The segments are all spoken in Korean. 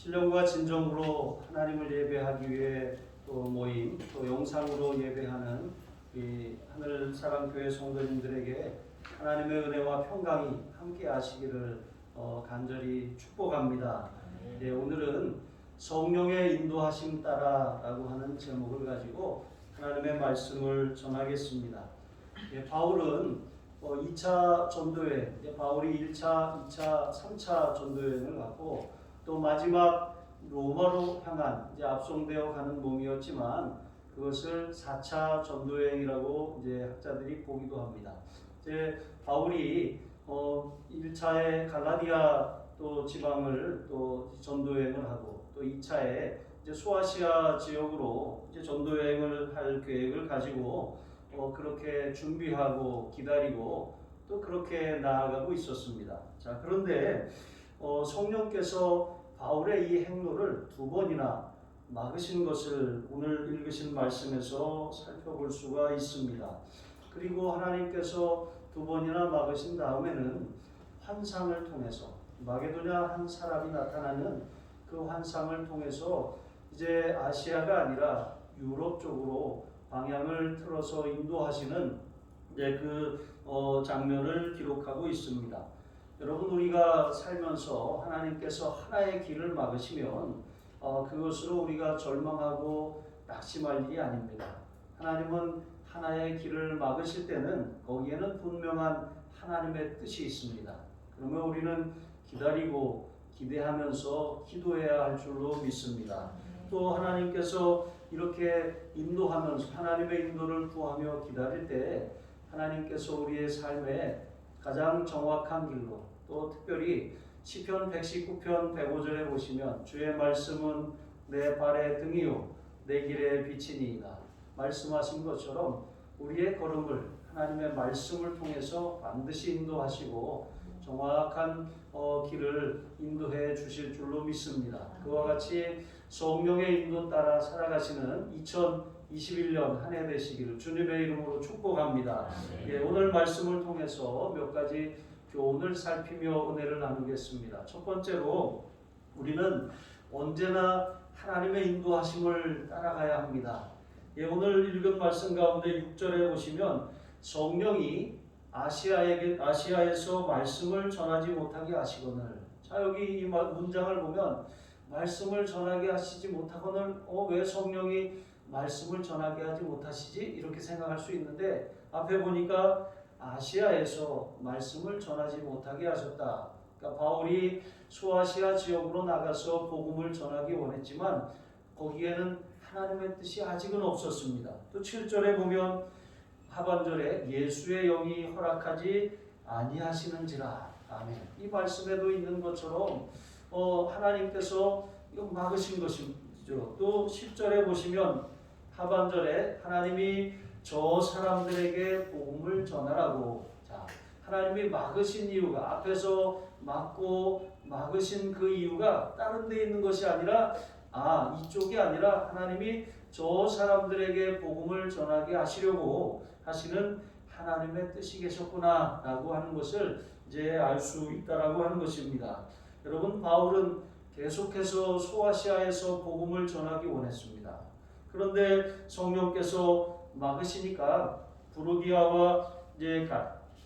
신령과 진정으로 하나님을 예배하기 위해 또 모임, 또 영상으로 예배하는 이 하늘사랑교회 성도님들에게 하나님의 은혜와 평강이 함께 하시기를 간절히 축복합니다. 예, 오늘은 성령의 인도하심 따라라고 하는 제목을 가지고 하나님의 말씀을 전하겠습니다. 예, 바울은 2차 전도여행, 바울이 1차, 2차, 3차 전도여행을 갖고 또 마지막 로마로 향한 압송되어 가는 몸이었지만 그것을 4차 전도여행이라고 학자들이 보기도 합니다. 바울이 1차에 갈라디아 또 지방을 또 전도여행을 하고 또 2차에 소아시아 지역으로 전도여행을 할 계획을 가지고 그렇게 준비하고 기다리고 또 그렇게 나아가고 있었습니다. 자, 그런데 성령께서 바울의 이 행로를 2번이나 막으신 것을 오늘 읽으신 말씀에서 살펴볼 수가 있습니다. 그리고 하나님께서 2번이나 막으신 다음에는 환상을 통해서 마게도냐 한 사람이 나타나는 그 환상을 통해서 이제 아시아가 아니라 유럽 쪽으로 방향을 틀어서 인도하시는 그 장면을 기록하고 있습니다. 여러분, 우리가 살면서 하나님께서 하나의 길을 막으시면 그것으로 우리가 절망하고 낙심할 일이 아닙니다. 하나님은 하나의 길을 막으실 때는 거기에는 분명한 하나님의 뜻이 있습니다. 그러면 우리는 기다리고 기대하면서 기도해야 할 줄로 믿습니다. 또 하나님께서 이렇게 인도하면서 하나님의 인도를 구하며 기다릴 때 하나님께서 우리의 삶에 가장 정확한 길로 또 특별히 시편 119편 105절에 보시면 주의 말씀은 내 발의 등이요 내 길의 빛이니이다 말씀하신 것처럼 우리의 걸음을 하나님의 말씀을 통해서 반드시 인도하시고 정확한 길을 인도해 주실 줄로 믿습니다. 그와 같이 성령의 인도 따라 살아가시는 2021년 한 해 되시기를 주님의 이름으로 축복합니다. 예, 오늘 말씀을 통해서 몇 가지 교훈을 살피며 은혜를 나누겠습니다. 첫 번째로 우리는 언제나 하나님의 인도하심을 따라가야 합니다. 예, 오늘 읽은 말씀 가운데 6절에 보시면 성령이 아시아에서 말씀을 전하지 못하게 하시거늘. 자, 여기 이 문장을 보면 말씀을 전하게 하시지 못하거늘 왜 성령이 말씀을 전하게 하지 못하시지? 이렇게 생각할 수 있는데 앞에 보니까 아시아에서 말씀을 전하지 못하게 하셨다. 그러니까 바울이 소아시아 지역으로 나가서 복음을 전하기 원했지만 거기에는 하나님의 뜻이 아직은 없었습니다. 또 7절에 보면 하반절에 예수의 영이 허락하지 아니하시는지라. 아멘. 이 말씀에도 있는 것처럼 하나님께서 이거 막으신 것이죠. 또 10절에 보시면 하반절에 하나님이 저 사람들에게 복음을 전하라고. 자, 하나님이 막으신 이유가 앞에서 막고 막으신 그 이유가 다른 데 있는 것이 아니라 이쪽이 아니라 하나님이 저 사람들에게 복음을 전하게 하시려고 하시는 하나님의 뜻이 계셨구나 라고 하는 것을 이제 알 수 있다라고 하는 것입니다. 여러분, 바울은 계속해서 소아시아에서 복음을 전하기 원했습니다. 그런데 성령께서 막으시니까 부르기아와 이제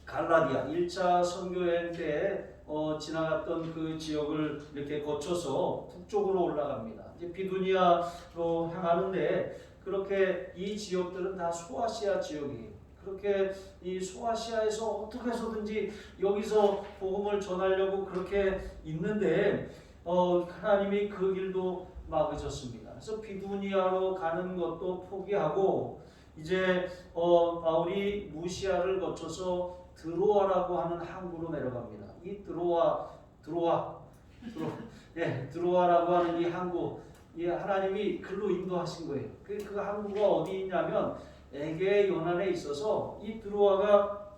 갈라디아 1차 선교여행 때 지나갔던 그 지역을 이렇게 거쳐서 북쪽으로 올라갑니다. 이제 비두니아로 향하는데 그렇게 이 지역들은 다 소아시아 지역이에요. 그렇게 이 소아시아에서 어떻게 해서든지 여기서 복음을 전하려고 그렇게 있는데 하나님이 그 길도 막으셨습니다. 그래서 비두니아로 가는 것도 포기하고 이제 바울이 무시아를 거쳐서 드로아라고 하는 항구로 내려갑니다. 이 드로아라고 하는 이 항구, 하나님이 글로 인도하신 거예요. 그 항구가 어디 있냐면 에게 연안에 있어서 이 드로아가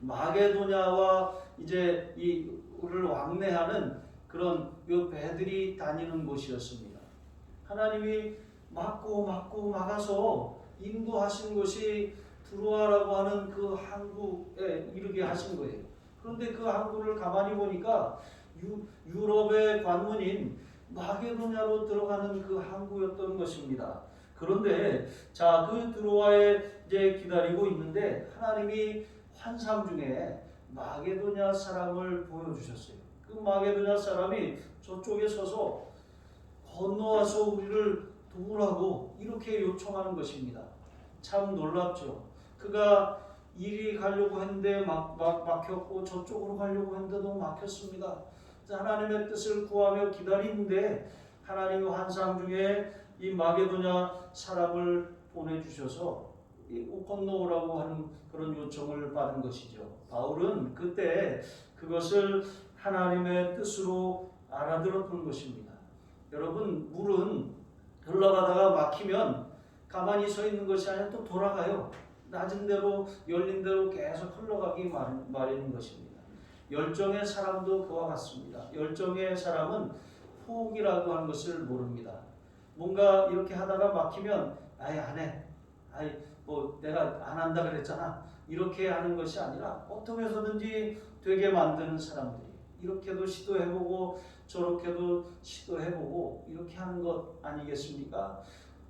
마게도냐와 이제 이를 왕래하는 그런 배들이 다니는 곳이었습니다. 하나님이 막아서 인도하신 것이 드로아라고 하는 그 항구에 이르게 하신 거예요. 그런데 그 항구를 가만히 보니까 유럽의 관문인 마게도냐로 들어가는 그 항구였던 것입니다. 그런데 자, 그 드로아에 이제 기다리고 있는데 하나님이 환상 중에 마게도냐 사람을 보여주셨어요. 그 마게도냐 사람이 저쪽에 서서 건너와서 우리를 도우라고 이렇게 요청하는 것입니다. 참 놀랍죠. 그가 이리 가려고 했는데 막혔고 저쪽으로 가려고 했는데도 막혔습니다. 하나님의 뜻을 구하며 기다리는데 하나님의 환상 중에 이 마게도냐 사람을 보내주셔서 건너오라고 하는 그런 요청을 받은 것이죠. 바울은 그때 그것을 하나님의 뜻으로 알아들었던 것입니다. 여러분, 물은 흘러가다가 막히면 가만히 서 있는 것이 아니라 또 돌아가요. 낮은 대로 열린 대로 계속 흘러가기 마련인 것입니다. 열정의 사람도 그와 같습니다. 열정의 사람은 포기라고 하는 것을 모릅니다. 뭔가 이렇게 하다가 막히면 아예 안 해. 뭐 내가 안 한다 그랬잖아. 이렇게 하는 것이 아니라 어떻게 해서든지 되게 만드는 사람들이 이렇게도 시도해보고 저렇게도 시도해보고 이렇게 하는 것 아니겠습니까?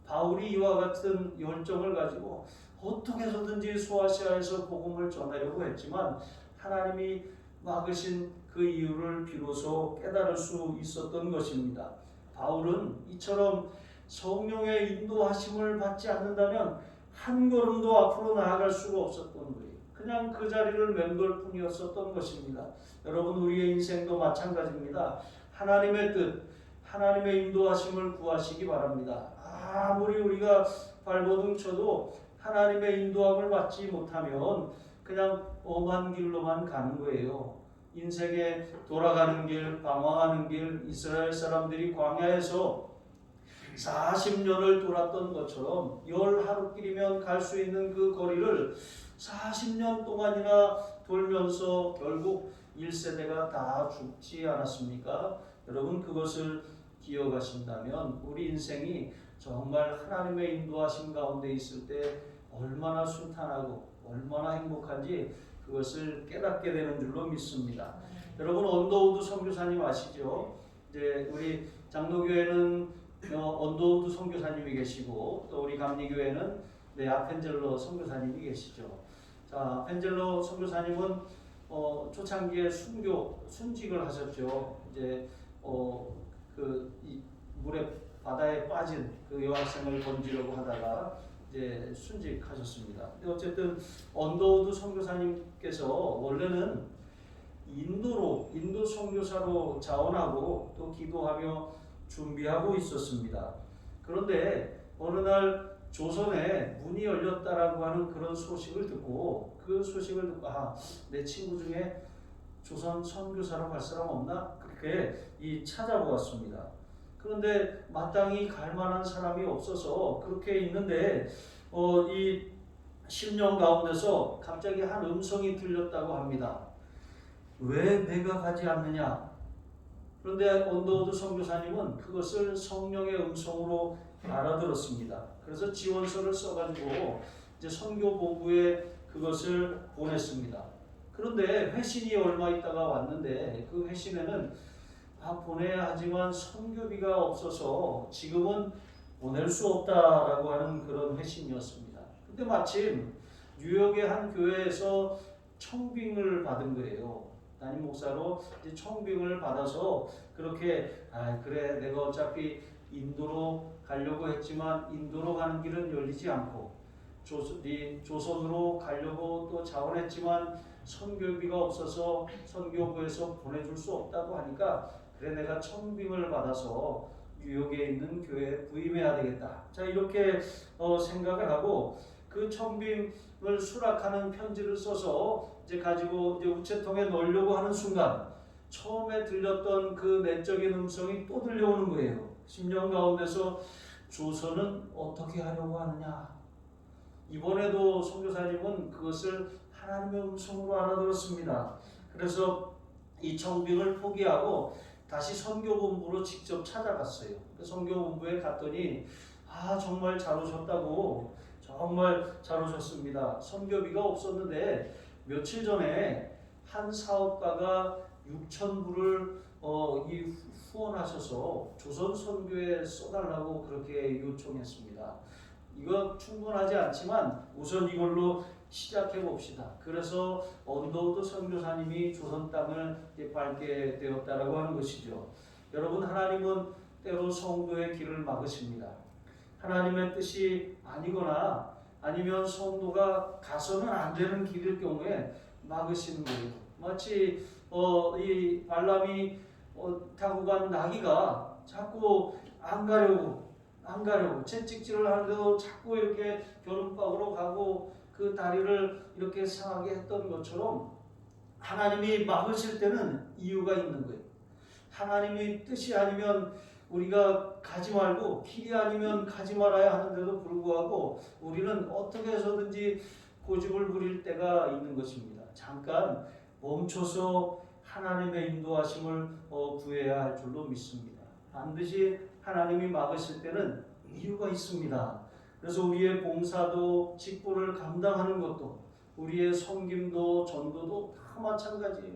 바울이 이와 같은 열정을 가지고 어떻게 해서든지 소아시아에서 복음을 전하려고 했지만 하나님이 막으신 그 이유를 비로소 깨달을 수 있었던 것입니다. 바울은 이처럼 성령의 인도하심을 받지 않는다면 한 걸음도 앞으로 나아갈 수가 없었던 거예요. 그냥 그 자리를 맴돌 뿐이었었던 것입니다. 여러분, 우리의 인생도 마찬가지입니다. 하나님의 뜻, 하나님의 인도하심을 구하시기 바랍니다. 아무리 우리가 발버둥 쳐도 하나님의 인도함을 받지 못하면 그냥 엄한 길로만 가는 거예요. 인생에 돌아가는 길, 방황하는 길, 이스라엘 사람들이 광야에서 40년을 돌았던 것처럼 열 하루길이면 갈 수 있는 그 거리를 40년 동안이나 돌면서 결국 1세대가 다 죽지 않았습니까? 여러분, 그것을 기억하신다면 우리 인생이 정말 하나님의 인도하심 가운데 있을 때 얼마나 순탄하고 얼마나 행복한지 그것을 깨닫게 되는 줄로 믿습니다. 여러분, 언더우드 선교사님 아시죠? 이제 우리 장로교회는 언더우드 선교사님이 계시고 또 우리 감리교회는 아펜젤로 선교사님이 계시죠. 자, 아펜젤로 선교사님은 초창기에 순직을 하셨죠. 이제 이 물에 바다에 빠진 그 여학생을 건지려고 하다가 이제 순직하셨습니다. 어쨌든 언더우드 선교사님께서 원래는 인도 선교사로 자원하고 또 기도하며 준비하고 있었습니다. 그런데 어느 날 조선에 문이 열렸다라고 하는 그런 소식을 듣고 내 친구 중에 조선 선교사로 갈 사람 없나? 그렇게 찾아보았습니다. 그런데 마땅히 갈 만한 사람이 없어서 그렇게 있는데 이 10년 가운데서 갑자기 한 음성이 들렸다고 합니다. 왜 내가 가지 않느냐? 그런데 언더우드 선교사님은 그것을 성령의 음성으로 알아들었습니다. 그래서 지원서를 써가지고 이제 선교본부에 그것을 보냈습니다. 그런데 회신이 얼마 있다가 왔는데 그 회신에는 보내야 하지만 선교비가 없어서 지금은 보낼 수 없다라고 하는 그런 회신이었습니다. 근데 마침 뉴욕의 한 교회에서 청빙을 받은 거예요. 담임 목사로 이제 청빙을 받아서 그렇게 그래 내가 어차피 인도로 가려고 했지만 인도로 가는 길은 열리지 않고 조선으로 가려고 또 자원했지만 선교비가 없어서 선교부에서 보내줄 수 없다고 하니까 그래 내가 청빙을 받아서 뉴욕에 있는 교회에 부임해야 되겠다. 자, 이렇게 생각을 하고 그 청빙을 수락하는 편지를 써서 이제 가지고 이제 우체통에 넣으려고 하는 순간 처음에 들렸던 그 내적인 음성이 또 들려오는 거예요. 10년 가운데서 조선은 어떻게 하려고 하느냐. 이번에도 선교사님은 그것을 하나님의 음성으로 알아들었습니다. 그래서 이 청빙을 포기하고 다시 선교본부로 직접 찾아갔어요. 그 선교본부에 갔더니 정말 잘 오셨다고, 정말 잘 오셨습니다. 선교비가 없었는데 며칠 전에 한 사업가가 6,000불을 이 후원하셔서 조선 선교에 써달라고 그렇게 요청했습니다. 이거 충분하지 않지만 우선 이걸로 시작해 봅시다. 그래서 언더우드 선교사님이 조선 땅을 밟게 되었다라고 하는 것이죠. 여러분, 하나님은 때로 성도의 길을 막으십니다. 하나님의 뜻이 아니거나 아니면 성도가 가서는 안 되는 길일 경우에 막으시는 거예요. 마치 이 발람이 타고 간 나귀가 자꾸 안 가려고 채찍질을 하는데도 자꾸 이렇게 겨눈박으로 가고 그 다리를 이렇게 상하게 했던 것처럼 하나님이 막으실 때는 이유가 있는 거예요. 하나님의 뜻이 아니면 우리가 가지 말고 길이 아니면 가지 말아야 하는데도 불구하고 우리는 어떻게 해서든지 고집을 부릴 때가 있는 것입니다. 잠깐 멈춰서 하나님의 인도하심을 구해야 할 줄로 믿습니다. 반드시 하나님이 막으실 때는 이유가 있습니다. 그래서 우리의 봉사도 직분을 감당하는 것도 우리의 섬김도 전도도 다 마찬가지예요.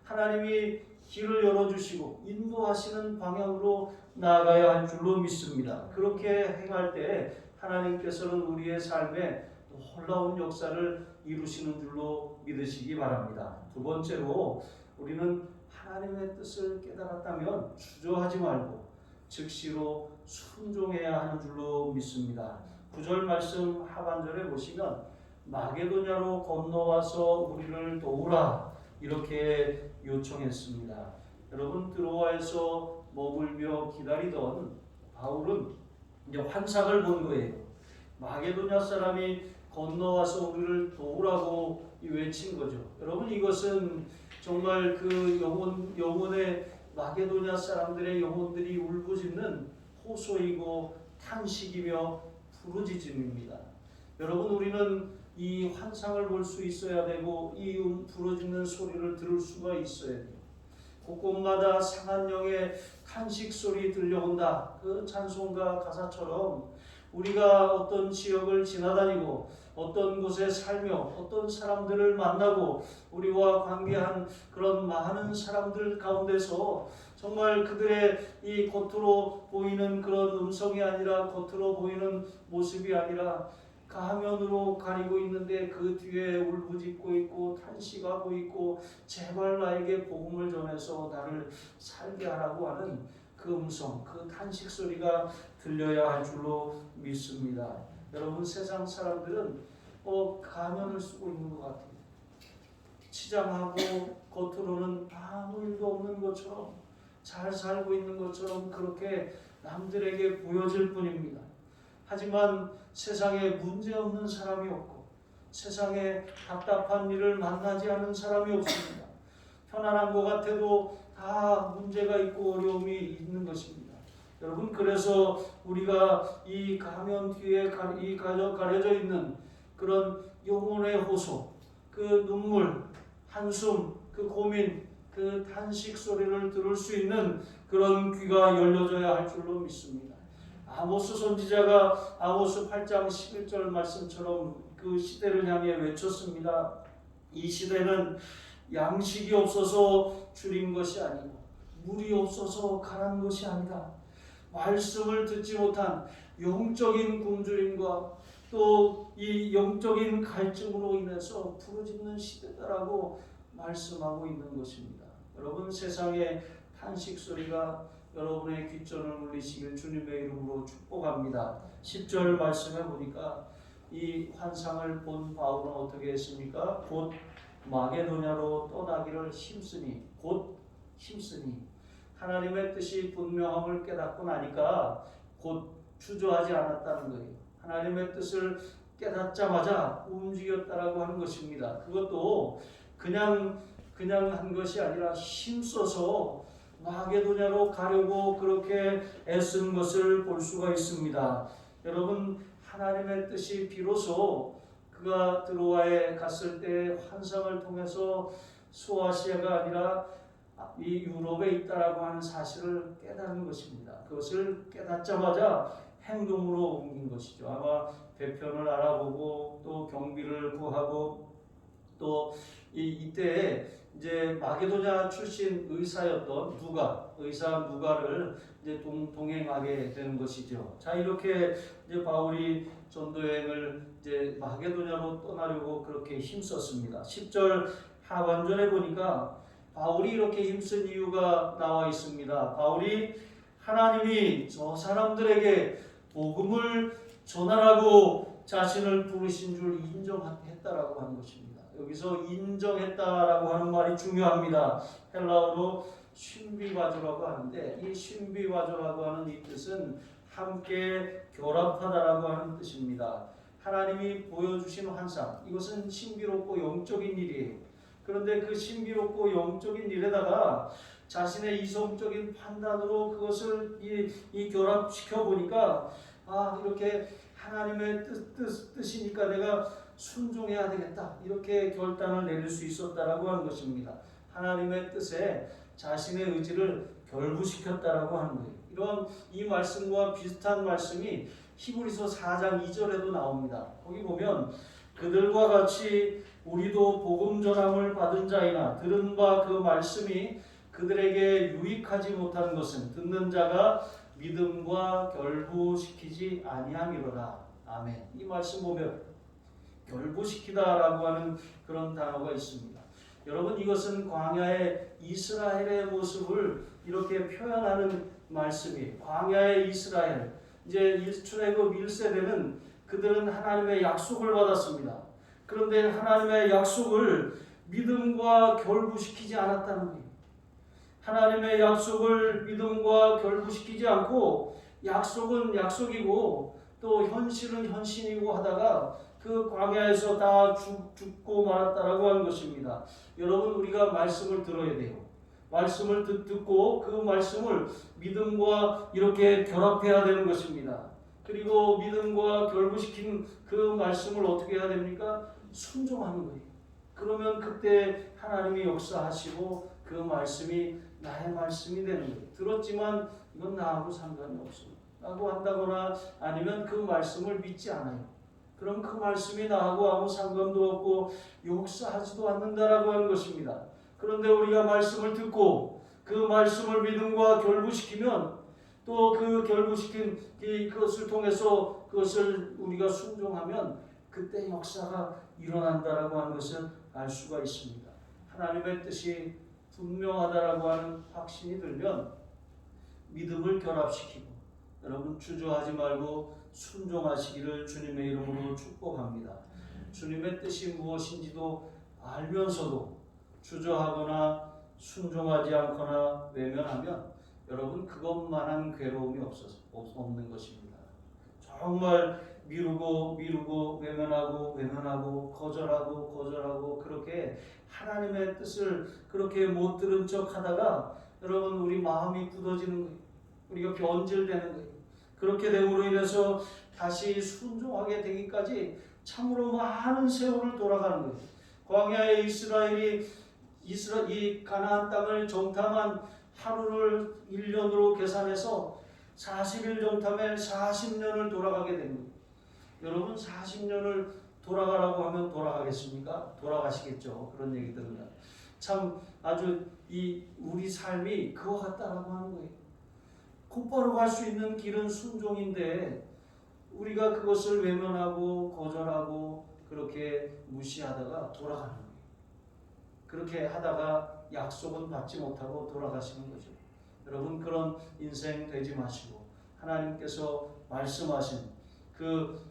하나님이 길을 열어주시고 인도하시는 방향으로 나아가야 할 줄로 믿습니다. 그렇게 행할 때 하나님께서는 우리의 삶에 놀라운 역사를 이루시는 줄로 믿으시기 바랍니다. 두 번째로 우리는 하나님의 뜻을 깨달았다면 주저하지 말고 즉시로 순종해야 하는 줄로 믿습니다. 9절 말씀 하반절에 보시면 마게도냐로 건너와서 우리를 도우라 이렇게 요청했습니다. 여러분, 드로아에서 머물며 기다리던 바울은 이제 환상을 본 거예요. 마게도냐 사람이 건너와서 우리를 도우라고 외친 거죠. 여러분, 이것은 정말 그 영혼의 마게도냐 사람들의 영혼들이 울부짖는 호소이고 탄식이며 부르짖음입니다. 여러분, 우리는 이 환상을 볼 수 있어야 되고 이 부르짖는 소리를 들을 수가 있어야 돼요. 곳곳마다 상한 영의 탄식 소리 들려온다. 그 찬송가 가사처럼 우리가 어떤 지역을 지나다니고 어떤 곳에 살며 어떤 사람들을 만나고 우리와 관계한 그런 많은 사람들 가운데서 정말 그들의 이 겉으로 보이는 그런 음성이 아니라 겉으로 보이는 모습이 아니라 가면으로 가리고 있는데 그 뒤에 울부짖고 있고 탄식하고 있고 제발 나에게 복음을 전해서 나를 살게 하라고 하는 그 음성, 그 탄식 소리가 들려야 할 줄로 믿습니다. 여러분, 세상 사람들은 가면을 쓰고 있는 것 같아요. 치장하고 겉으로는 아무 일도 없는 것처럼 잘 살고 있는 것처럼 그렇게 남들에게 보여질 뿐입니다. 하지만 세상에 문제 없는 사람이 없고 세상에 답답한 일을 만나지 않은 사람이 없습니다. 편안한 것 같아도 다 문제가 있고 어려움이 있는 것입니다. 여러분, 그래서 우리가 이 가면 뒤에 가려져 있는 그런 영혼의 호소, 그 눈물, 한숨, 그 고민, 그 탄식 소리를 들을 수 있는 그런 귀가 열려져야 할 줄로 믿습니다. 아모스 선지자가 아모스 8장 11절 말씀처럼 그 시대를 향해 외쳤습니다. 이 시대는 양식이 없어서 줄인 것이 아니고 물이 없어서 가란 것이 아니다. 말씀을 듣지 못한 영적인 굶주림과 또 이 영적인 갈증으로 인해서 부르짖는 시대다라고 말씀하고 있는 것입니다. 여러분, 세상의 탄식 소리가 여러분의 귓전을 울리시길 주님의 이름으로 축복합니다. 10절 말씀해 보니까 이 환상을 본 바울은 어떻게 했습니까? 곧 마게도냐로 떠나기를 힘쓰니, 곧 힘쓰니. 하나님의 뜻이 분명함을 깨닫고 나니까 곧 주저하지 않았다는 거예요. 하나님의 뜻을 깨닫자마자 움직였다라고 하는 것입니다. 그것도 그냥 한 것이 아니라 힘써서 마게도냐로 가려고 그렇게 애쓴 것을 볼 수가 있습니다. 여러분, 하나님의 뜻이 비로소 그가 드로아에 갔을 때 환상을 통해서 소아시아가 아니라 이 유럽에 있다라고 하는 사실을 깨닫는 것입니다. 그것을 깨닫자마자 행동으로 옮긴 것이죠. 아마 배편을 알아보고 또 경비를 구하고 또 이때에 이제 마게도냐 출신 의사였던 의사 누가를 이제 동행하게 되는 것이죠. 자, 이렇게 이제 바울이 전도 여행을 이제 마게도냐로 떠나려고 그렇게 힘썼습니다. 10절 하반절에 보니까 바울이 이렇게 힘쓴 이유가 나와 있습니다. 바울이 하나님이 저 사람들에게 복음을 전하라고 자신을 부르신 줄 인정했다라고 하는 것입니다. 여기서 인정했다라고 하는 말이 중요합니다. 헬라어로 신비바조라고 하는데, 이 신비바조라고 하는 이 뜻은 함께 결합하다라고 하는 뜻입니다. 하나님이 보여주신 환상, 이것은 신비롭고 영적인 일이에요. 그런데 그 신비롭고 영적인 일에다가 자신의 이성적인 판단으로 그것을 이 결합시켜 보니까, 이렇게 하나님의 뜻이니까 내가 순종해야 되겠다, 이렇게 결단을 내릴 수 있었다라고 하는 것입니다. 하나님의 뜻에 자신의 의지를 결부시켰다라고 하는 거예요. 이런 이 말씀과 비슷한 말씀이 히브리서 4장 2절에도 나옵니다. 거기 보면 그들과 같이 우리도 복음 전함을 받은 자이나 들은 바 그 말씀이 그들에게 유익하지 못한 것은 듣는 자가 믿음과 결부시키지 아니함이로다. 아멘. 이 말씀 보면 결부시키다라고 하는 그런 단어가 있습니다. 여러분, 이것은 광야의 이스라엘의 모습을 이렇게 표현하는 말씀이에요. 광야의 이스라엘, 이제 출애굽 1세대는 그들은 하나님의 약속을 받았습니다. 그런데 하나님의 약속을 믿음과 결부시키지 않았다는 거예요. 하나님의 약속을 믿음과 결부시키지 않고 약속은 약속이고 또 현실은 현실이고 하다가 그 광야에서 다 죽고 말았다라고 하는 것입니다. 여러분, 우리가 말씀을 들어야 돼요. 말씀을 듣고 그 말씀을 믿음과 이렇게 결합해야 되는 것입니다. 그리고 믿음과 결부시킨 그 말씀을 어떻게 해야 됩니까? 순종하는 거예요. 그러면 그때 하나님이 역사하시고 그 말씀이 나의 말씀이 되는 거예요. 들었지만 이건 나하고 상관이 없습니다 라고 한다거나 아니면 그 말씀을 믿지 않아요. 그럼 그 말씀이 나하고 아무 상관도 없고 역사하지도 않는다라고 하는 것입니다. 그런데 우리가 말씀을 듣고 그 말씀을 믿음과 결부시키면 또 그 결부시킨 그것을 통해서 그것을 우리가 순종하면 그때 역사가 일어난다라고 하는 것을 알 수가 있습니다. 하나님의 뜻이 분명하다라고 하는 확신이 들면 믿음을 결합시키고 여러분 주저하지 말고 순종하시기를 주님의 이름으로 축복합니다. 주님의 뜻이 무엇인지도 알면서도 주저하거나 순종하지 않거나 외면하면 여러분 그것만한 괴로움이 없는 것입니다. 정말 미루고 외면하고 거절하고 그렇게 하나님의 뜻을 그렇게 못 들은 척 하다가 여러분 우리 마음이 굳어지는 거예요. 우리가 변질되는 거예요. 그렇게 됨으로 인해서 다시 순종하게 되기까지 참으로 많은 세월을 돌아가는 거예요. 광야의 이스라엘이 이 가나안 땅을 정탐한 하루를 1년으로 계산해서 40일 정탐에 40년을 돌아가게 된 거예요. 여러분 40년을 돌아가라고 하면 돌아가겠습니까? 돌아가시겠죠. 그런 얘기 들으면 참 아주 우리 삶이 그와 같다라고 하는 거예요. 곧바로 갈 수 있는 길은 순종인데 우리가 그것을 외면하고 거절하고 그렇게 무시하다가 돌아가는 거예요. 그렇게 하다가 약속은 받지 못하고 돌아가시는 거죠. 여러분 그런 인생 되지 마시고 하나님께서 말씀하신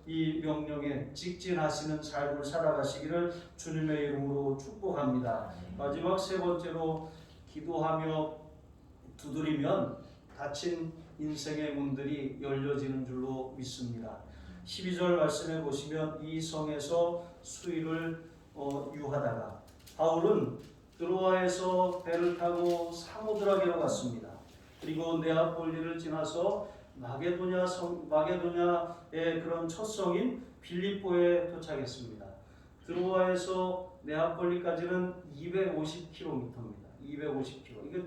이 명령에 직진하시는 삶을 살아가시기를 주님의 이름으로 축복합니다. 마지막 세 번째로 기도하며 두드리면 닫힌 인생의 문들이 열려지는 줄로 믿습니다. 12절 말씀에 보시면 이 성에서 수일을 유하다가 바울은 드로아에서 배를 타고 사모드라게로 갔습니다. 그리고 네아폴리를 지나서 마게도냐의 그런 첫 성인 빌립보에 도착했습니다. 드로아에서 네아폴리까지는 250km입니다. 250km.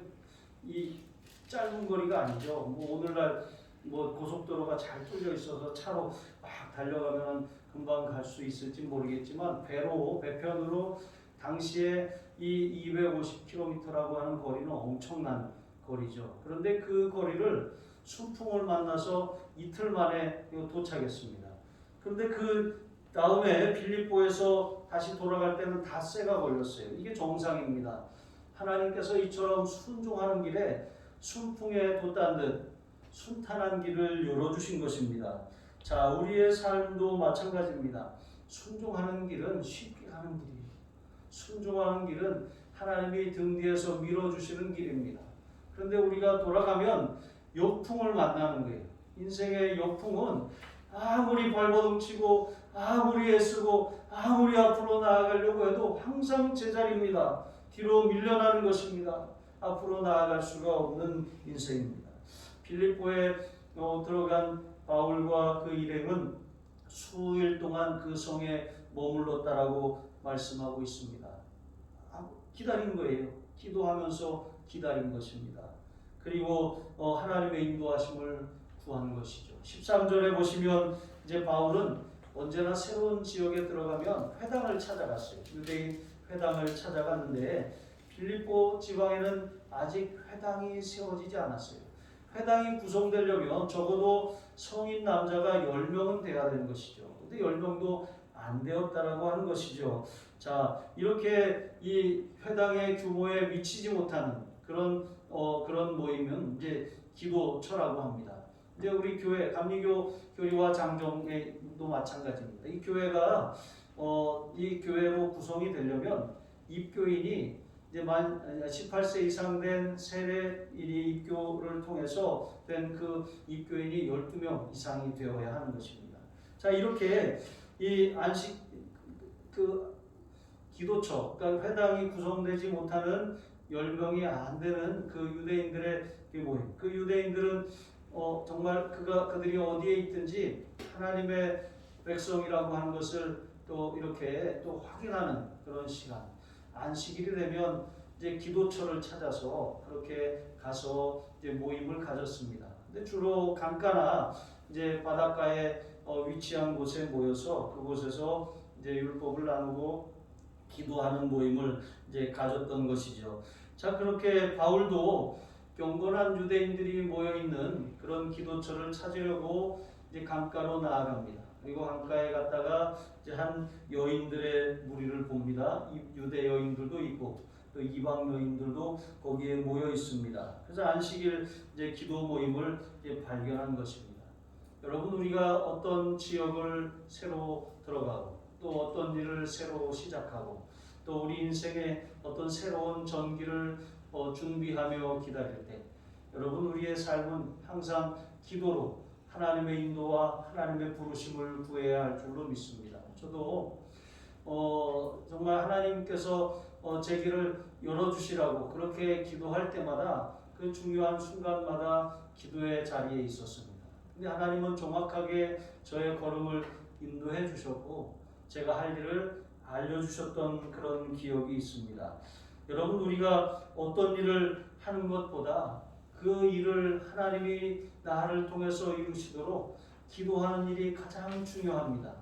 이게 짧은 거리가 아니죠. 오늘날 고속도로가 잘 뚫려 있어서 차로 막 달려가면 금방 갈 수 있을지 모르겠지만 배편으로 당시에 이 250km라고 하는 거리는 엄청난 거리죠. 그런데 그 거리를 순풍을 만나서 이틀 만에 도착했습니다. 그런데 그 다음에 빌립보에서 다시 돌아갈 때는 닷새가 걸렸어요. 이게 정상입니다. 하나님께서 이처럼 순종하는 길에 순풍에 돛단 듯 순탄한 길을 열어주신 것입니다. 자, 우리의 삶도 마찬가지입니다. 순종하는 길은 쉽게 가는 길이에요. 순종하는 길은 하나님이 등 뒤에서 밀어주시는 길입니다. 그런데 우리가 돌아가면 역풍을 만나는 거예요. 인생의 역풍은 아무리 발버둥치고 아무리 애쓰고 아무리 앞으로 나아가려고 해도 항상 제자리입니다. 뒤로 밀려나는 것입니다. 앞으로 나아갈 수가 없는 인생입니다. 빌립보에 들어간 바울과 그 일행은 수일 동안 그 성에 머물렀다라고 말씀하고 있습니다. 기다린 거예요. 기도하면서 기다린 것입니다. 그리고 하나님의 인도하심을 구하는 것이죠. 13절에 보시면 이제 바울은 언제나 새로운 지역에 들어가면 회당을 찾아갔어요. 유대인 회당을 찾아갔는데 빌립보 지방에는 아직 회당이 세워지지 않았어요. 회당이 구성되려면 적어도 성인 남자가 10명은 돼야 되는 것이죠. 근데 10명도 안 되었다라고 하는 것이죠. 자, 이렇게 이 회당의 규모에 미치지 못하는 그런 모임은 이제 기도처라고 합니다. 이제 우리 교회 감리교 교리와 장정회도 마찬가지입니다. 이 교회가 이 교회로 구성이 되려면 입교인이 이제 만 18세 이상 된 세례 입교를 통해서 된 그 입교인이 12명 이상이 되어야 하는 것입니다. 자, 이렇게 이 안식 그 기도처, 그러니까 회당이 구성되지 못하는 10명이 안 되는 그 유대인들의 모임. 그 유대인들은 정말 그들이 어디에 있든지 하나님의 백성이라고 하는 것을 또 이렇게 또 확인하는 그런 시간. 안식일이 되면 이제 기도처를 찾아서 그렇게 가서 이제 모임을 가졌습니다. 근데 주로 강가나 이제 바닷가에 위치한 곳에 모여서 그곳에서 이제 율법을 나누고 기도하는 모임을 이제 가졌던 것이죠. 자, 그렇게 바울도 경건한 유대인들이 모여 있는 그런 기도처를 찾으려고 이제 강가로 나아갑니다. 그리고 강가에 갔다가 이제 한 여인들의 무리를 봅니다. 유대 여인들도 있고 또 이방 여인들도 거기에 모여 있습니다. 그래서 안식일 이제 기도 모임을 이제 발견한 것입니다. 여러분, 우리가 어떤 지역을 새로 들어가고 또 어떤 일을 새로 시작하고 또 우리 인생에 어떤 새로운 전기를 준비하며 기다릴 때 여러분, 우리의 삶은 항상 기도로 하나님의 인도와 하나님의 부르심을 구해야 할 줄로 믿습니다. 저도 정말 하나님께서 제 길을 열어주시라고 그렇게 기도할 때마다 그 중요한 순간마다 기도의 자리에 있었습니다. 근데 하나님은 정확하게 저의 걸음을 인도해 주셨고 제가 할 일을 알려주셨던 그런 기억이 있습니다. 여러분, 우리가 어떤 일을 하는 것보다 그 일을 하나님이 나를 통해서 이루시도록 기도하는 일이 가장 중요합니다.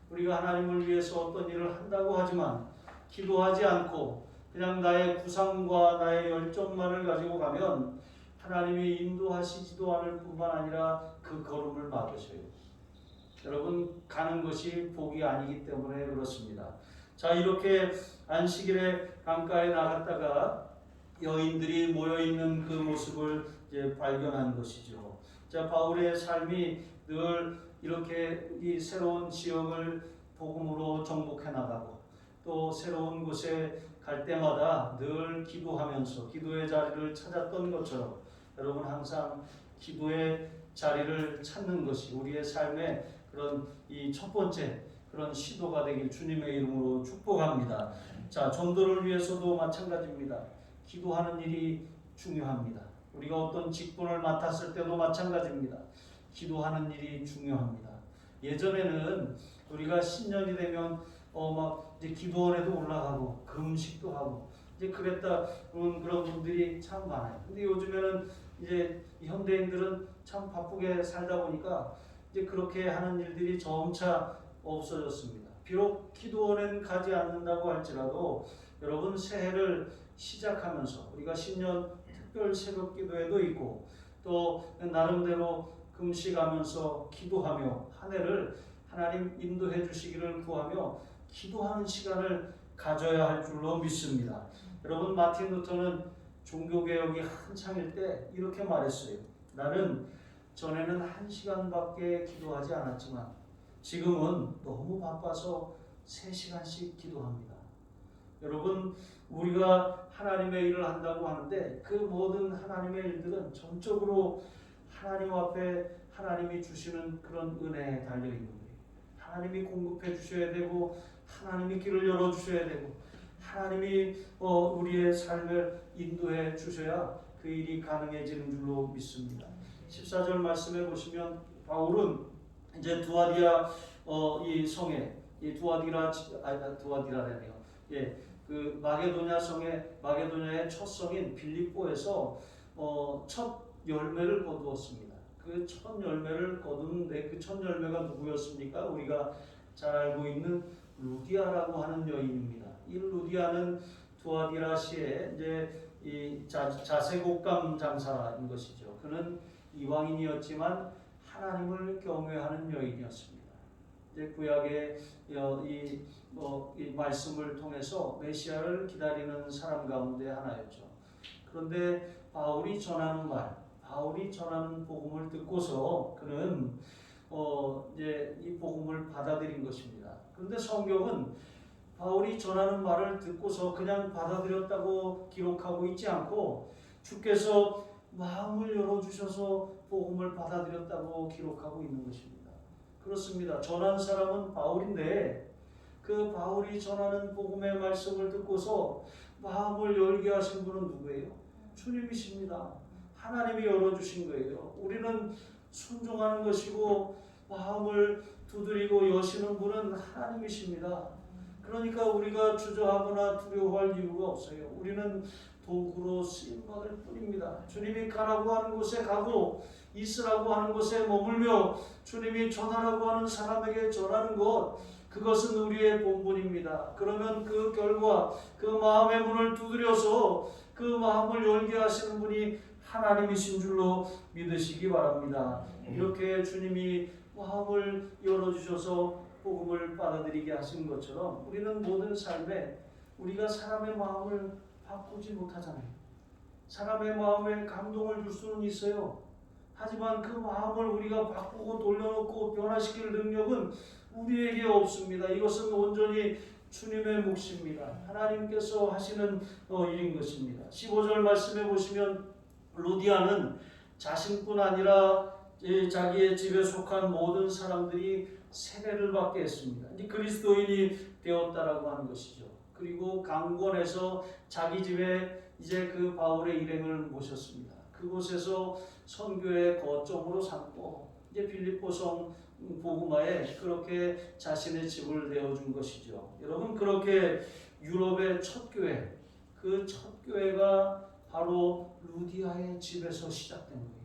우리가 하나님을 위해서 어떤 일을 한다고 하지만 기도하지 않고 그냥 나의 구상과 나의 열정만을 가지고 가면 하나님이 인도하시지도 않을 뿐만 아니라 그 걸음을 막으셔요. 여러분, 가는 것이 복이 아니기 때문에 그렇습니다. 자, 이렇게 안식일에 강가에 나갔다가 여인들이 모여있는 그 모습을 이제 발견한 것이죠. 자, 바울의 삶이 늘 이렇게 이 새로운 지역을 복음으로 정복해 나가고 또 새로운 곳에 갈 때마다 늘 기도하면서 기도의 자리를 찾았던 것처럼 여러분, 항상 기도의 자리를 찾는 것이 우리의 삶의 그런 이 첫 번째 그런 시도가 되길 주님의 이름으로 축복합니다. 자, 전도를 위해서도 마찬가지입니다. 기도하는 일이 중요합니다. 우리가 어떤 직분을 맡았을 때도 마찬가지입니다. 기도하는 일이 중요합니다. 예전에는 우리가 신년이 되면 막 이제 기도원에도 올라가고 금식도 하고 이제 그랬다 그런 분들이 참 많아요. 근데 요즘에는 이제 현대인들은 참 바쁘게 살다 보니까 이제 그렇게 하는 일들이 점차 없어졌습니다. 비록 기도원엔 가지 않는다고 할지라도 여러분 새해를 시작하면서 우리가 신년 특별 새벽 기도회도 있고 또 나름대로 금식하면서 기도하며 한 해를 하나님 인도해 주시기를 구하며 기도하는 시간을 가져야 할 줄로 믿습니다. 여러분 마틴 루터는 종교개혁이 한창일 때 이렇게 말했어요. 나는 전에는 1시간밖에 기도하지 않았지만 지금은 너무 바빠서 3시간씩 기도합니다. 여러분 우리가 하나님의 일을 한다고 하는데 그 모든 하나님의 일들은 전적으로 하나님 앞에 하나님이 주시는 그런 은혜에 달려있는 거예요. 하나님이 공급해 주셔야 되고 하나님이 길을 열어주셔야 되고 하나님이 우리의 삶을 인도해 주셔야 그 일이 가능해지는 줄로 믿습니다. 14절 말씀해 보시면 바울은 이제 두아디라 이 성에 이 두아디라래요. 예, 그 마게도냐 성의 마게도냐의 첫 성인 빌립보에서 첫 열매를 거두었습니다. 그 첫 열매를 거두는데 그 첫 열매가 누구였습니까? 우리가 잘 알고 있는 루디아라고 하는 여인입니다. 이 루디아는 두아디라시의 이제 이 자색옥감 장사인 것이죠. 그는 이방인이었지만 하나님을 경외하는 여인이었습니다. 이제 구약의 이 말씀을 통해서 메시아를 기다리는 사람 가운데 하나였죠. 그런데 바울이 전하는 복음을 듣고서 그는 이제 이 복음을 받아들인 것입니다. 그런데 성경은 바울이 전하는 말을 듣고서 그냥 받아들였다고 기록하고 있지 않고 주께서 마음을 열어주셔서 복음을 받아들였다고 기록하고 있는 것입니다. 그렇습니다. 전한 사람은 바울인데 그 바울이 전하는 복음의 말씀을 듣고서 마음을 열게 하신 분은 누구예요? 주님이십니다. 하나님이 열어주신 거예요. 우리는 순종하는 것이고 마음을 두드리고 여시는 분은 하나님이십니다. 그러니까 우리가 주저하거나 두려워할 이유가 없어요. 우리는 도구로 쓰임받을 뿐입니다. 주님이 가라고 하는 곳에 가고 있으라고 하는 곳에 머물며 주님이 전하라고 하는 사람에게 전하는 것, 그것은 우리의 본분입니다. 그러면 그 결과 그 마음의 문을 두드려서 그 마음을 열게 하시는 분이 하나님이신 줄로 믿으시기 바랍니다. 이렇게 주님이 마음을 열어주셔서 복음을 받아들이게 하신 것처럼 우리는 모든 삶에 우리가 사람의 마음을 바꾸지 못하잖아요. 사람의 마음에 감동을 줄 수는 있어요. 하지만 그 마음을 우리가 바꾸고 돌려놓고 변화시킬 능력은 우리에게 없습니다. 이것은 온전히 주님의 몫입니다. 하나님께서 하시는 일인 것입니다. 15절 말씀해 보시면 루디아는 자신뿐 아니라 자기의 집에 속한 모든 사람들이 세례를 받게 했습니다. 이제 그리스도인이 되었다라고 하는 것이죠. 그리고 강권에서 자기 집에 이제 그 바울의 일행을 모셨습니다. 그곳에서 선교의 거점으로 삼고 이제 빌립보성 복음화에 그렇게 자신의 집을 내어준 것이죠. 여러분 그렇게 유럽의 첫 교회, 그 첫 교회가 바로 루디아의 집에서 시작된 거예요.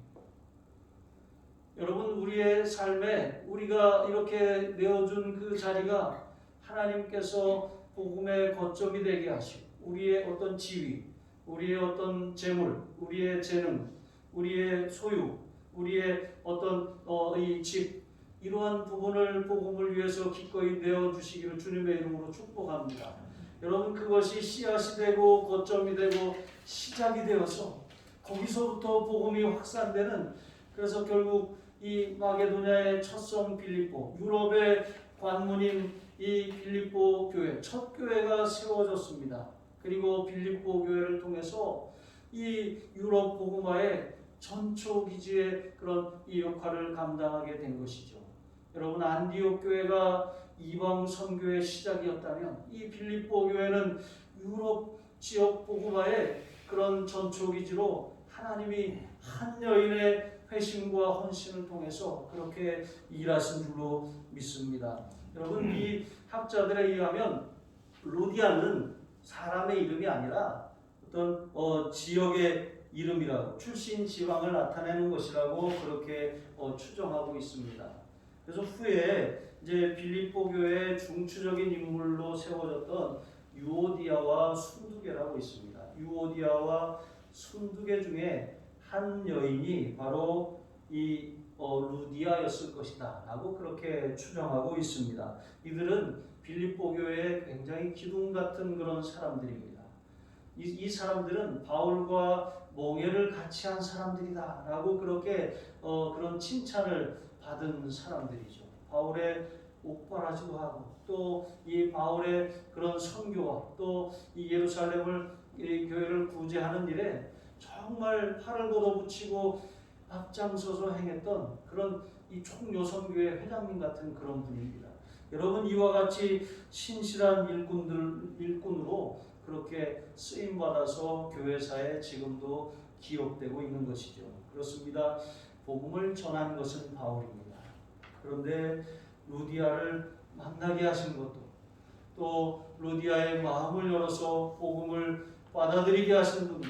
여러분 우리의 삶에 우리가 이렇게 내어준 그 자리가 하나님께서 복음의 거점이 되게 하시고 우리의 어떤 지위, 우리의 어떤 재물, 우리의 재능, 우리의 소유, 우리의 어떤 이 집, 이러한 부분을 복음을 위해서 기꺼이 내어주시기를 주님의 이름으로 축복합니다. 여러분 그것이 씨앗이 되고 거점이 되고 시작이 되어서 거기서부터 복음이 확산되는, 그래서 결국 이 마게도냐의 첫성 빌립보, 유럽의 관문인 이 빌립보 교회, 첫 교회가 세워졌습니다. 그리고 빌립보 교회를 통해서 이 유럽 복음화의 전초기지의 그런 이 역할을 감당하게 된 것이죠. 여러분 안디옥 교회가 이방 선교의 시작이었다면 이 빌립보 교회는 유럽 지역 복음화의 그런 전초기지로 하나님이 한 여인의 회심과 헌신을 통해서 그렇게 일하신 줄로 믿습니다. 여러분 이 학자들에 의하면 루디아는 사람의 이름이 아니라 어떤 지역의 이름이라고, 출신 지방을 나타내는 것이라고 그렇게 추정하고 있습니다. 그래서 후에 이제 빌립보 교회의 중추적인 인물로 세워졌던 유오디아와 순두계라고 있습니다. 유오디아와 순두계 중에 한 여인이 바로 이 루디아였을 것이다 라고 그렇게 추정하고 있습니다. 이들은 빌립보 교회의 굉장히 기둥 같은 그런 사람들입니다. 이 사람들은 바울과 몽회를 같이 한 사람들이다 라고 그렇게 그런 칭찬을 받은 사람들이죠. 바울의 옥바라지도 하고 또 이 바울의 그런 선교와 또 이 예루살렘을 이 교회를 구제하는 일에 정말 팔을 걷어붙이고 앞장서서 행했던 그런 이 총요선교회 회장님 같은 그런 분입니다. 여러분 이와 같이 신실한 일꾼으로 그렇게 쓰임 받아서 교회사에 지금도 기억되고 있는 것이죠. 그렇습니다. 복음을 전한 것은 바울입니다. 그런데 루디아를 만나게 하신 것도 또 루디아의 마음을 열어서 복음을 받아들이게 하신 분도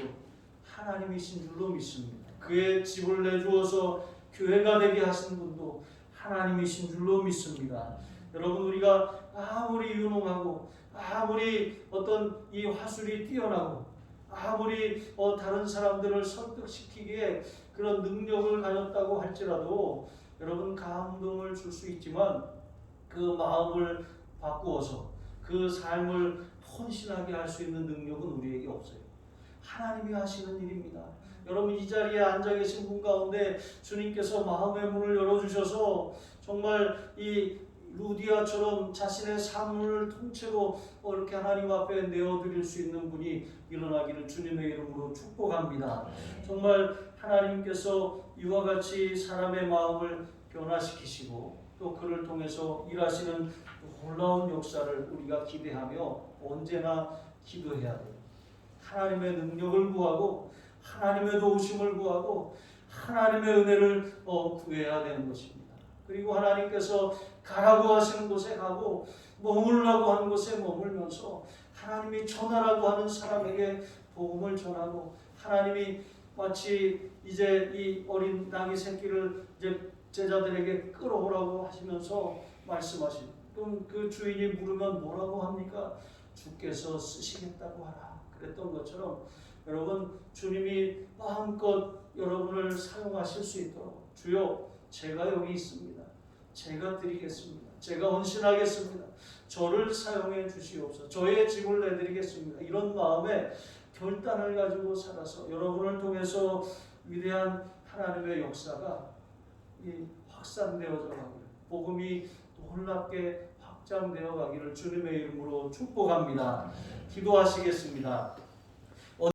하나님이신 줄로 믿습니다. 그의 집을 내주어서 교회가 되게 하신 분도 하나님이신 줄로 믿습니다. 여러분 우리가 아무리 유능하고 아무리 어떤 이 화술이 뛰어나고 아무리 다른 사람들을 설득시키기에 그런 능력을 가졌다고 할지라도 여러분 감동을 줄 수 있지만 그 마음을 바꾸어서 그 삶을 헌신하게 할 수 있는 능력은 우리에게 없어요. 하나님이 하시는 일입니다. 여러분 이 자리에 앉아 계신 분 가운데 주님께서 마음의 문을 열어주셔서 정말 이 루디아처럼 자신의 삶을 통째로 이렇게 하나님 앞에 내어드릴 수 있는 분이 일어나기를 주님의 이름으로 축복합니다. 정말 하나님께서 이와 같이 사람의 마음을 변화시키시고 또 그를 통해서 일하시는 놀라운 역사를 우리가 기대하며 언제나 기도해야 돼요. 하나님의 능력을 구하고 하나님의 도우심을 구하고 하나님의 은혜를 구해야 되는 것입니다. 그리고 하나님께서 가라고 하시는 곳에 가고 머물라고 하는 곳에 머물면서 하나님이 전하라고 하는 사람에게 복음을 전하고 하나님이 마치 이제 이 어린 나귀 새끼를 이제 제자들에게 끌어오라고 하시면서 말씀하시고 그럼 그 주인이 물으면 뭐라고 합니까? 주께서 쓰시겠다고 하라. 그랬던 것처럼 여러분 주님이 마음껏 여러분을 사용하실 수 있도록 주여 제가 여기 있습니다. 제가 드리겠습니다. 제가 헌신하겠습니다. 저를 사용해 주시옵소서. 저의 집을 내드리겠습니다. 이런 마음에 결단을 가지고 살아서 여러분을 통해서 위대한 하나님의 역사가 확산되어져 가기를 복음이 놀랍게 확장되어 가기를 주님의 이름으로 축복합니다. 기도하시겠습니다.